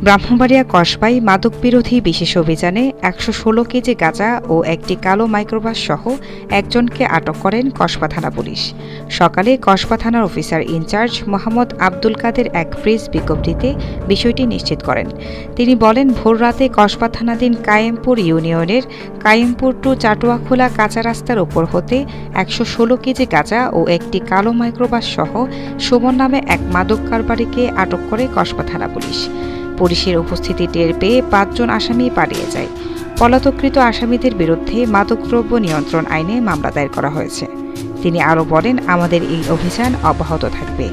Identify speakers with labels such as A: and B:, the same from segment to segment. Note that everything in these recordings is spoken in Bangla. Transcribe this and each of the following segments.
A: ব্রাহ্মণবাড়িয়া কসবায় মাদক বিরোধী বিশেষ অভিযানে ১১৬ কেজি গাঁজা ও একটি কালো মাইক্রোবাস সহ একজনকে আটক করেন কসবা থানা পুলিশ। সকালে কসবা থানার অফিসার ইনচার্জ মোহাম্মদ আব্দুল কাদের এক প্রেস বিজ্ঞপ্তিতে বিষয়টি নিশ্চিত করেন। তিনি বলেন, ভোররাতে কসবা থানাধীন কায়েমপুর ইউনিয়নের কায়েমপুর টু চাটুয়াখোলা কাঁচা রাস্তার ওপর হতে ১১৬ কেজি গাঁজা ও একটি কালো মাইক্রোবাস সহ সুমন নামে এক মাদক কারবারিকে আটক করে কসবা থানা পুলিশ। পুলিশের উপস্থিতি টের পেয়ে ৫ জন আসামি পালিয়ে যায়। পলাতকৃত আসামিদের বিরুদ্ধে মাদকদ্রব্য নিয়ন্ত্রণ আইনে মামলা দায়ের করা হয়েছে। তিনি আরও বলেন, আমাদের এই অভিযান অব্যাহত থাকবে।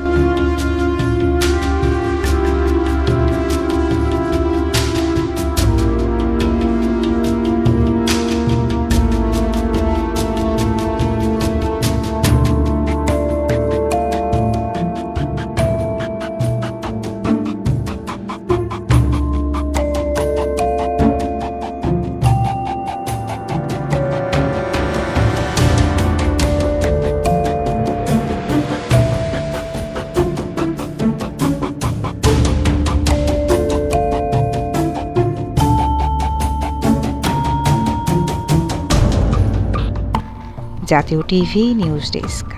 A: জাতীয় টিভি নিউজ ডেস্ক।